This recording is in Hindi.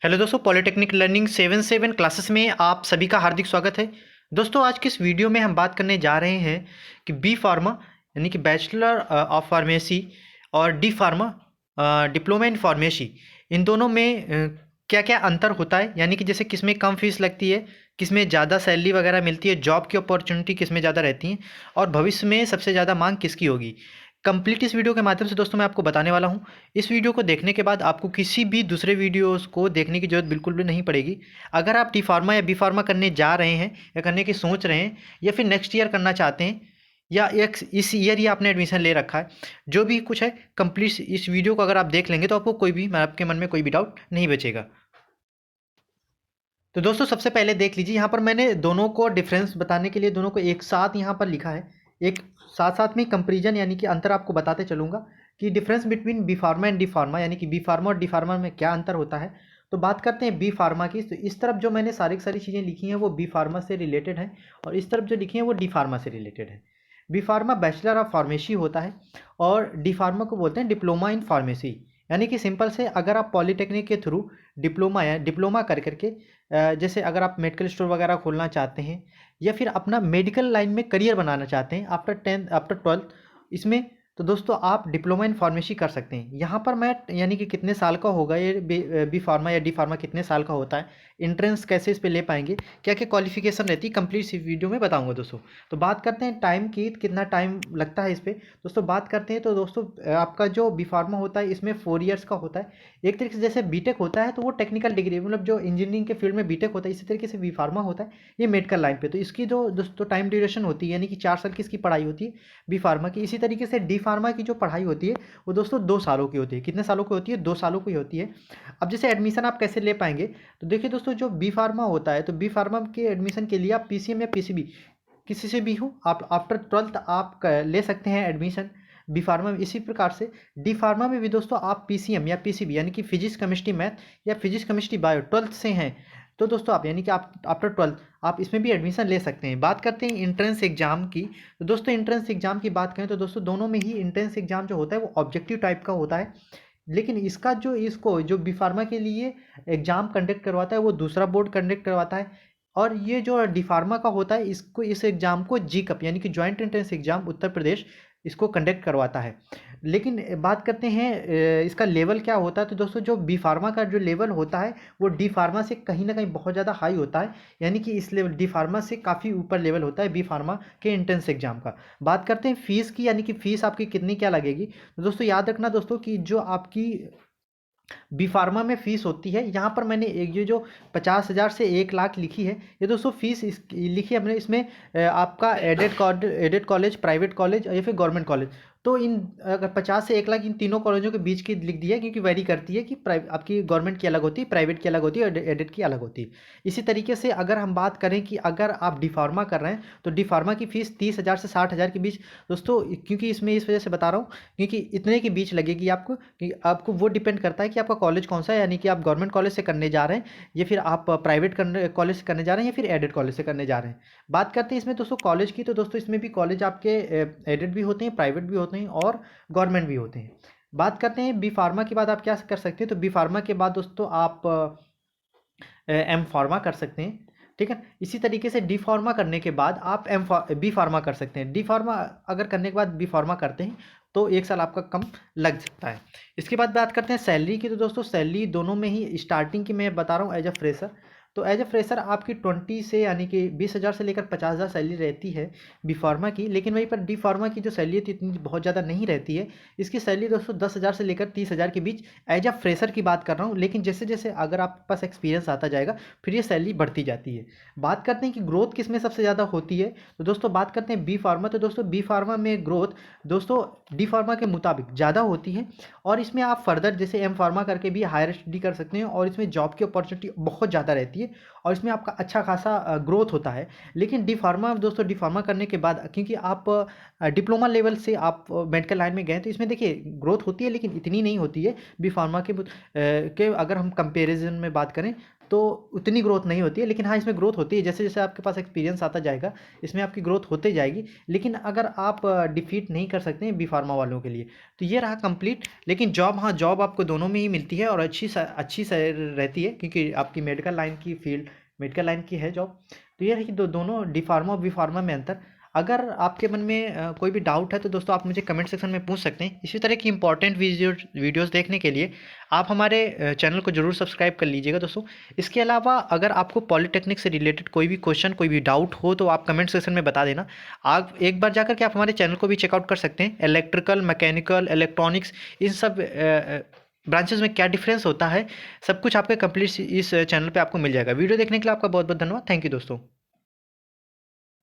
हेलो दोस्तों, पॉलिटेक्निक लर्निंग 7 क्लासेस में आप सभी का हार्दिक स्वागत है। दोस्तों, आज की इस वीडियो में हम बात करने जा रहे हैं कि बी फार्मा यानी कि बैचलर ऑफ फार्मेसी और D pharma diploma in pharmacy, इन दोनों में क्या क्या अंतर होता है, यानी कि जैसे किस में कम फीस लगती है, किस में ज़्यादा सैलरी वगैरह मिलती है, जॉब की अपॉर्चुनिटी किस में ज़्यादा रहती है और भविष्य में सबसे ज़्यादा मांग किसकी होगी। कंप्लीट इस वीडियो के माध्यम से दोस्तों मैं आपको बताने वाला हूँ। इस वीडियो को देखने के बाद आपको किसी भी दूसरे वीडियोस को देखने की ज़रूरत बिल्कुल भी नहीं पड़ेगी। अगर आप डी फार्मा या बी फार्मा करने जा रहे हैं या करने की सोच रहे हैं या फिर नेक्स्ट ईयर करना चाहते हैं या एक इस ईयर ही आपने एडमिशन ले रखा है, जो भी कुछ है कंप्लीट इस वीडियो को अगर आप देख लेंगे तो आपको कोई भी आपके मन में कोई भी डाउट नहीं बचेगा। तो दोस्तों सबसे पहले देख लीजिए, यहाँ पर मैंने दोनों को डिफरेंस बताने के लिए दोनों को एक साथ यहाँ पर लिखा है। एक साथ साथ में कंपैरिजन यानी कि अंतर आपको बताते चलूँगा कि difference between B pharma and D pharma, यानी कि बी फार्मा और डी फार्मा में क्या अंतर होता है। तो बात करते हैं बी फार्मा की। तो इस तरफ जो मैंने सारी सारी चीज़ें लिखी हैं वो बी फार्मा से रिलेटेड हैं और इस तरफ जो लिखी हैं वो डी फार्मा से रिलेटेड है। B pharma bachelor of pharmacy होता है और डी फार्मा को बोलते हैं डिप्लोमा इन फार्मेसी। यानी कि सिंपल से अगर आप पॉलिटेक्निक के थ्रू डिप्लोमा या डिप्लोमा कर करके जैसे अगर आप मेडिकल स्टोर वगैरह खोलना चाहते हैं या फिर अपना मेडिकल लाइन में करियर बनाना चाहते हैं आफ्टर 10th आफ्टर 12th इसमें, तो दोस्तों आप डिप्लोमा इन फार्मेसी कर सकते हैं। यहाँ पर मैं यानी कि कितने साल का होगा ये बी फार्मा या डी फार्मा कितने साल का होता है, इंट्रेंस कैसे इस पे ले पाएंगे, क्या क्या क्वालिफिकेशन रहती है, कंप्लीट इस वीडियो में बताऊंगा दोस्तों। तो बात करते हैं टाइम की, कितना टाइम लगता है इस पे दोस्तों। बात करते हैं तो दोस्तों आपका जो बी फार्मा होता है इसमें 4 ईयर्स का होता है। एक तरीके से जैसे बीटेक होता है तो वो टेक्निकल डिग्री, मतलब जो इंजीनियरिंग के फील्ड में बीटेक होता है, इसी तरीके से बी फार्मा होता है ये मेडिकल लाइन पे। तो इसकी जो दोस्तों टाइम ड्यूरेशन होती है यानी कि 4 साल की इसकी पढ़ाई होती है बी फार्मा की। इसी तरीके से डी फार्मा की जो पढ़ाई होती है वो दोस्तों 2 सालों की होती है। कितने सालों की होती है? 2 सालों की होती है। अब जैसे एडमिशन आप कैसे ले पाएंगे, तो देखिए दोस्तों जो बी फार्मा होता है तो बी फार्मा के एडमिशन के लिए आप पीसीएम या पीसीबी किसी से भी हो, आप आफ्टर 12th आप ले सकते हैं एडमिशन बी फार्मा में। इसी प्रकार से डी फार्मा में भी दोस्तों आप पीसीएम या पीसीबी यानी कि फिजिक्स केमिस्ट्री मैथ या फिजिक्स केमिस्ट्री बायो 12th से हैं तो दोस्तों आप यानी कि आप आफ्टर 12th आप इसमें भी एडमिशन ले सकते हैं। बात करते हैं इंट्रेंस एग्जाम की। तो दोस्तों इंट्रेंस एग्जाम की बात करें तो दोस्तों दोनों में ही इंट्रेंस एग्जाम जो होता है वो ऑब्जेक्टिव टाइप का होता है, लेकिन इसका जो इसको जो बी फार्मा के लिए एग्ज़ाम कंडक्ट करवाता है वो दूसरा बोर्ड कंडक्ट करवाता है। और ये जो डी फार्मा का होता है इसको इस एग्ज़ाम को जी कप यानी कि joint entrance exam Uttar Pradesh इसको कंडक्ट करवाता है। लेकिन बात करते हैं इसका लेवल क्या होता है, तो दोस्तों जो बी फार्मा का जो लेवल होता है वो डी फार्मा से कहीं ना कहीं बहुत ज़्यादा हाई होता है, यानी कि इस लेवल डी फार्मा से काफ़ी ऊपर लेवल होता है बी फार्मा के एंट्रेंस एग्जाम का। बात करते हैं फीस की, यानी कि फ़ीस आपकी कितनी क्या लगेगी। तो दोस्तों याद रखना दोस्तों कि जो आपकी बी फार्मा में फ़ीस होती है, यहाँ पर मैंने एक ये जो 50,000 से 1 लाख लिखी है, ये दोस्तों फीस लिखी है हमने इसमें आपका एडेड कॉलेज, प्राइवेट कॉलेज या फिर गवर्नमेंट कॉलेज। तो इन अगर 50 से 1 लाख इन तीनों कॉलेजों के बीच की लिख दी है, क्योंकि वेरी करती है कि आपकी गवर्नमेंट की अलग होती है, प्राइवेट की अलग होती है और एडेड की अलग होती है। इसी तरीके से अगर हम बात करें कि अगर आप डी फार्मा कर रहे हैं तो डी फार्मा की फ़ीस 30,000 से 60,000 के बीच दोस्तों, क्योंकि इसमें इस वजह से बता रहा हूँ क्योंकि इतने के बीच लगेगी आपको, कि आपको वो डिपेंड करता है कि आपका कॉलेज कौन सा है, यानी कि आप गवर्नमेंट कॉलेज से करने जा रहे हैं या फिर आप प्राइवेट कॉलेज से करने जा रहे हैं या फिर एडेड कॉलेज से करने जा रहे हैं। बात करते हैं इसमें दोस्तों कॉलेज की। तो दोस्तों इसमें भी कॉलेज आपके एडेड भी होते हैं, प्राइवेट भी होते हैं और गवर्नमेंट भी होते हैं। बात करते हैं बी फार्मा के बाद आप क्या कर सकते हैं, तो बी फार्मा के बाद दोस्तों आप एम फार्मा कर सकते हैं, ठीक है। इसी तरीके से डी फार्मा करने के बाद आप बी फार्मा कर सकते हैं। डी फार्मा अगर करने के बाद बी फार्मा करते हैं तो 1 साल आपका कम लग सकता है। इसके बाद बात करते हैं सैलरी की। तो दोस्तों सैलरी दोनों में ही स्टार्टिंग की मैं बता रहा हूँ एज अ फ्रेशर। तो एज अ फ्रेशर आपकी 20 से यानी कि 20,000 से लेकर 50,000 सैलरी रहती है बी फार्मा की। लेकिन वहीं पर डी फार्मा की जो सैलरी है इतनी बहुत ज़्यादा नहीं रहती है। इसकी सैलरी दोस्तों 10,000 से लेकर 30,000 के बीच एज अ फ्रेशर की बात कर रहा हूँ, लेकिन जैसे जैसे अगर आपके पास एक्सपीरियंस आता जाएगा फिर ये सैलरी बढ़ती जाती है। बात करते हैं कि ग्रोथ किस में सबसे ज़्यादा होती है, तो दोस्तों बात करते हैं बी फार्मा। तो दोस्तों बी फार्मा में ग्रोथ दोस्तों डी फार्मा के मुताबिक ज़्यादा होती है और इसमें आप फर्दर जैसे एम फार्मा करके भी हायर स्टडी कर सकते हैं और इसमें जॉब की अपॉर्चुनिटी बहुत ज़्यादा रहती है और इसमें आपका अच्छा खासा ग्रोथ होता है। लेकिन डी फार्मा दोस्तों डी फार्मा करने के बाद क्योंकि आप डिप्लोमा लेवल से आप मेडिकल लाइन में गए तो इसमें देखिए ग्रोथ होती है लेकिन इतनी नहीं होती है बी फार्मा के अगर हम कंपेरिजन में बात करें तो उतनी ग्रोथ नहीं होती है। लेकिन हाँ, इसमें ग्रोथ होती है, जैसे जैसे आपके पास एक्सपीरियंस आता जाएगा इसमें आपकी ग्रोथ होते जाएगी। लेकिन अगर आप डिफीट नहीं कर सकते हैं बी फार्मा वालों के लिए, तो ये रहा कंप्लीट। लेकिन जॉब, हाँ जॉब आपको दोनों में ही मिलती है और अच्छी रहती है, क्योंकि आपकी मेडिकल लाइन की फील्ड, मेडिकल लाइन की है जॉब। तो ये रही दोनों डी फार्मा और बी फार्मा में अंतर। अगर आपके मन में कोई भी डाउट है तो दोस्तों आप मुझे कमेंट सेक्शन में पूछ सकते हैं। इसी तरह की इंपॉर्टेंट वीडियोस देखने के लिए आप हमारे चैनल को जरूर सब्सक्राइब कर लीजिएगा दोस्तों। इसके अलावा अगर आपको पॉलिटेक्निक से रिलेटेड कोई भी क्वेश्चन, कोई भी डाउट हो तो आप कमेंट सेक्शन में बता देना। आप एक बार जाकर के आप हमारे चैनल को भी चेकआउट कर सकते हैं। इलेक्ट्रिकल, मैकेनिकल, इलेक्ट्रॉनिक्स, इन सब ब्रांचेस में क्या डिफरेंस होता है, सब कुछ आपके कंप्लीट इस चैनल पे आपको मिल जाएगा। वीडियो देखने के लिए आपका बहुत बहुत धन्यवाद। थैंक यू दोस्तों।